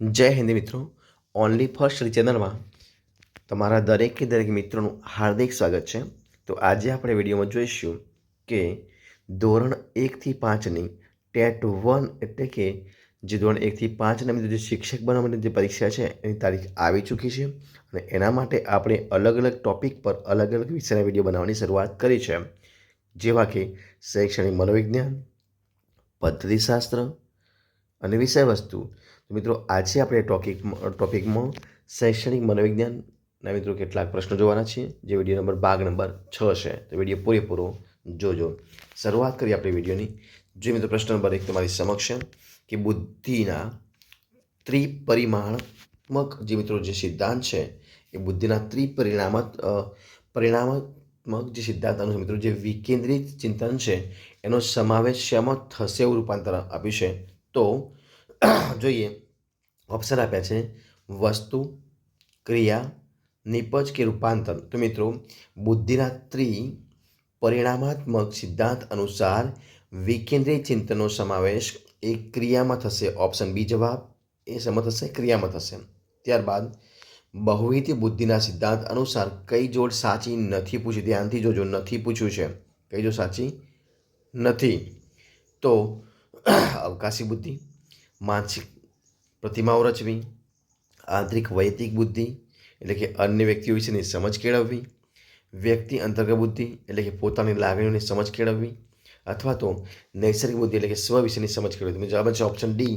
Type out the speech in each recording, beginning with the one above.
જય હિન્દ મિત્રો. Only for study ચેનલમાં તમારા દરેક મિત્રોનું હાર્દિક સ્વાગત છે. તો આજે આપણે વિડીયોમાં જોઈશું કે ધોરણ 1 થી 5ની ટેટ 1 એટલે કે જે ધોરણ 1 થી 5ના મિત્રો જે શિક્ષક બનવા માટે જે પરીક્ષા છે એની તારીખ આવી ચૂકી છે અને એના માટે આપણે અલગ અલગ ટૉપિક પર અલગ અલગ વિષયના વિડીયો બનાવવાની શરૂઆત કરી છે, જેવા કે શૈક્ષણિક મનોવિજ્ઞાન, પદ્ધતિશાસ્ત્ર અને વિષય વસ્તુ. તો મિત્રો આજે આપણે ટોપિકમાં શૈક્ષણિક મનોવિજ્ઞાનના મિત્રો કેટલાક પ્રશ્નો જોવાના છીએ, જે વિડીયો ભાગ નંબર 6 છે. તો વિડીયો પૂરેપૂરો જોજો. શરૂઆત કરીએ આપણે વિડીયોની. જો મિત્રો પ્રશ્ન નંબર 1 તમારી સમક્ષ છે કે બુદ્ધિના ત્રિપરિમાણાત્મક જે મિત્રો જે સિદ્ધાંત છે એ બુદ્ધિના પરિણામાત્મક જે સિદ્ધાંત અનુસાર મિત્રો જે વિકેન્દ્રિત ચિંતન છે એનો સમાવેશ શેમાં થશે એવું રૂપાંતર આપ્યું છે. તો જોઈએ, ઓપ્શન આપ્યા છે વસ્તુ, ક્રિયા, નિપજ કે રૂપાંતર. તો મિત્રો બુદ્ધિના પરિણામાત્મક સિદ્ધાંત અનુસાર વિકેન્દ્રિત ચિંતનનો સમાવેશ એ ક્રિયામાં થશે. ઓપ્શન બી જવાબ એ શેમાં થશે? ક્રિયામાં થશે. ત્યારબાદ બહુવિધ બુદ્ધિના સિદ્ધાંત અનુસાર કઈ જોડ સાચી નથી પૂછ્યું? ધ્યાનથી જોજો, નથી પૂછ્યું છે. કઈ જોડ સાચી નથી? તો અવકાશી બુદ્ધિ, માનસિક પ્રતિમાઓ રચવી, આંતરિક વૈયક્તિક બુદ્ધિ એટલે કે અન્ય વ્યક્તિઓ વિશેની સમજ કેળવવી, વ્યક્તિ અંતર્ગત બુદ્ધિ એટલે કે પોતાની લાગણીઓની સમજ કેળવવી, અથવા તો નૈસર્ગિક બુદ્ધિ એટલે કે સ્વ વિશેની સમજ કેળવવી. જવાબ છે ઓપ્શન ડી,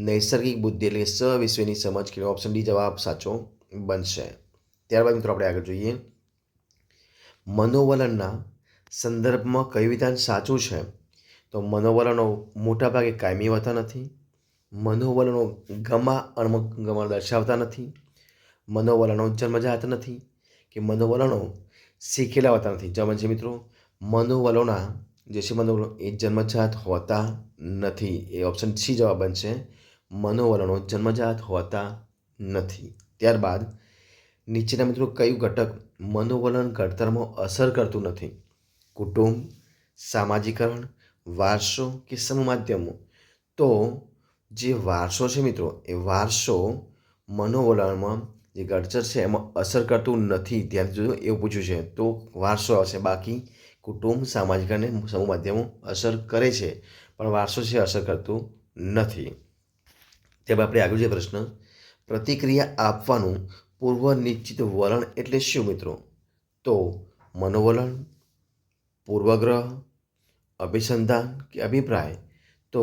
નૈસર્ગિક બુદ્ધિ એટલે કે સ્વ વિશેની સમજ કેળવવી. ઓપ્શન ડી જવાબ સાચો બનશે. ત્યારબાદ મિત્રો આપણે આગળ જોઈએ, મનોવલણના સંદર્ભમાં કયું વિધાન સાચું છે? તો મનોવલણો મોટાભાગે કાયમી હોતા નથી, મનોવલણો અણગમા દર્શાવતા નથી, મનોવલણો જન્મજાત નથી કે મનોવલણો શીખેલા હોતા નથી. જવાબ છે મિત્રો મનોવલણોના જે છે મનોવલણો એ જન્મજાત હોતા નથી. એ ઓપ્શન સી જવાબ બનશે, મનોવલણો જન્મજાત હોતા નથી. ત્યારબાદ નીચેના મિત્રો કયું ઘટક મનોવલણ ઘડતરમાં અસર કરતું નથી? કુટુંબ, સામાજિકરણ, વારસો કે સમૂહ માધ્યમો? તો જે વારસો છે મિત્રો એ વારસો મનોવલણમાં જે ઘડતર છે એમાં અસર કરતું નથી. ધ્યાનથી જોજો, એવું પૂછ્યું છે. તો વારસો આવશે, બાકી કુટુંબ, સામાજિક અને સમૂહ માધ્યમો અસર કરે છે પણ વારસો છે અસર કરતું નથી. ત્યારબાદ આપણે આગળ જે પ્રશ્ન, પ્રતિક્રિયા આપવાનું પૂર્વ નિશ્ચિત વલણ એટલે શું મિત્રો? તો મનોવલણ, પૂર્વગ્રહ, અભિસંધાન કે અભિપ્રાય? તો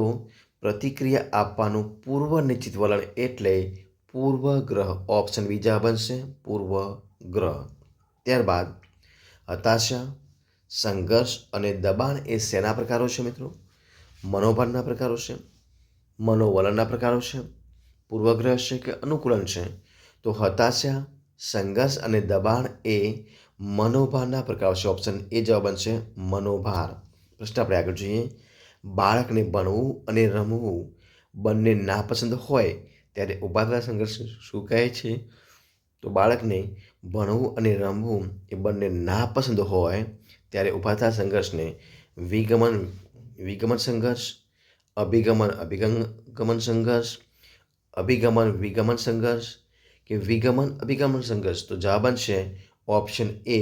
પ્રતિક્રિયા આપવાનું પૂર્વ નિશ્ચિત વલણ એટલે પૂર્વગ્રહ. ઓપ્શન બીજા બનશે, પૂર્વગ્રહ. ત્યારબાદ હતાશા, સંઘર્ષ અને દબાણ એ શેના પ્રકારો છે મિત્રો? મનોભારના પ્રકારો છે, મનોવલણના પ્રકારો છે, પૂર્વગ્રહ છે કે અનુકૂલન છે? તો હતાશા, સંઘર્ષ અને દબાણ એ મનોભારના પ્રકારો છે. ઓપ્શન એ જવાબ બનશે, મનોભાર. પ્રશ્ન આપણે આગળ જોઈએ, બાળકને ભણવું અને રમવું બંને નાપસંદ હોય ત્યારે ઊભા થતા સંઘર્ષ શું કહે છે? તો બાળકને ભણવું અને રમવું એ બંને નાપસંદ હોય ત્યારે ઊભા થતા સંઘર્ષને વિગમન સંઘર્ષ, અભિગમન સંઘર્ષ, વિગમન સંઘર્ષ કે અભિગમન સંઘર્ષ? તો જવાબ બનશે ઓપ્શન એ,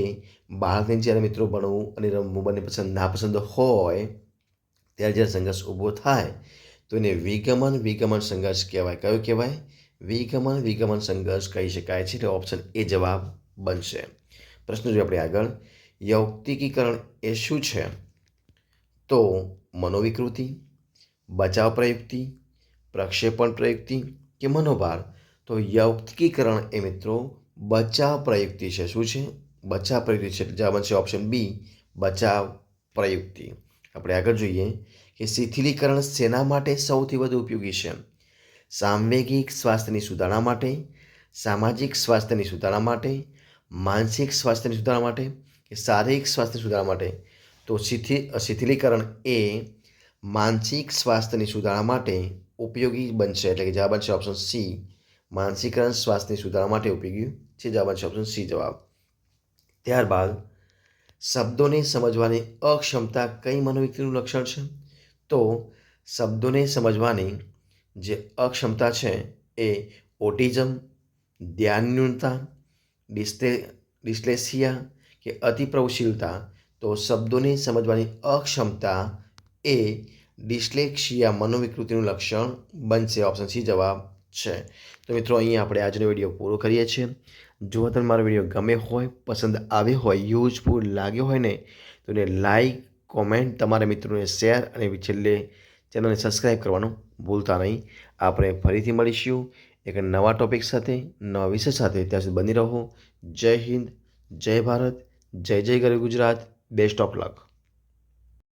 બાળકને જ્યારે મિત્રો ભણવું અને રમવું બંને નાપસંદ હોય ત્યારે જ્યારે સંઘર્ષ ઊભો થાય તો એને વિગમન સંઘર્ષ કહેવાય. કયો કહેવાય? વિગમન સંઘર્ષ કહી શકાય છે. એટલે ઓપ્શન એ જવાબ બનશે. પ્રશ્ન જોઈએ આપણે આગળ, યૌક્તિકીકરણ એ શું છે? તો મનોવિકૃતિ, બચાવ પ્રયુક્તિ, પ્રક્ષેપણ પ્રયુક્તિ કે મનોભાર? તો યૌક્તિકીકરણ એ મિત્રો બચાવ પ્રયુક્તિ છે. શું છે? બચાવ પ્રયુક્તિ છે. જવાબ બનશે ઓપ્શન બી, બચાવ પ્રયુક્તિ. આપણે આગળ જોઈએ કે શિથિલીકરણ શેના માટે સૌથી વધુ ઉપયોગી છે? સાંવેગિક સ્વાસ્થ્યની સુધારણા માટે, સામાજિક સ્વાસ્થ્યની સુધારણા માટે, માનસિક સ્વાસ્થ્યની સુધારણા માટે કે શારીરિક સ્વાસ્થ્યની સુધારણા માટે? તો શિથિલીકરણ એ માનસિક સ્વાસ્થ્યની સુધારણા માટે ઉપયોગી બનશે. એટલે કે જવાબ બનશે ઓપ્શન સી, માનસિક સ્વાસ્થ્યની સુધારણા માટે ઉપયોગી છે. જવાબ બનશે ઓપ્શન સી જવાબ. ત્યારબાદ શબ્દોને સમજવાની અક્ષમતા કઈ મનોવિકૃતિનું લક્ષણ છે? તો શબ્દોને સમજવાની જે અક્ષમતા છે એ ઓટિઝમ, ધ્યાન ન્યૂનતા, ડિસ્લેક્સિયા કે અતિપ્રવશીલતા, તો શબ્દોને સમજવાની અક્ષમતા એ ડિસ્લેક્સિયા મનોવિકૃતિનું લક્ષણ બનશે. ઓપ્શન સી જવાબ છે. તો મિત્રો અહીંયા આપણે આજનો વિડીયો પૂરો કરીએ છીએ. જો તમને મારો વિડીયો ગમે હોય, પસંદ આવ્યો હોય, યુઝફુલ લાગ્યો હોય ને, તો એને લાઈક, કોમેન્ટ, તમારા મિત્રોને શેર અને છેલ્લે ચેનલને સબસ્ક્રાઈબ કરવાનું ભૂલતા નહીં. આપણે ફરીથી મળીશું એક નવા ટોપિક સાથે, નવા વિષય સાથે. ત્યાં સુધી બની રહો. જય હિન્દ, જય ભારત, જય જય ગરવી ગુજરાત. Best of luck.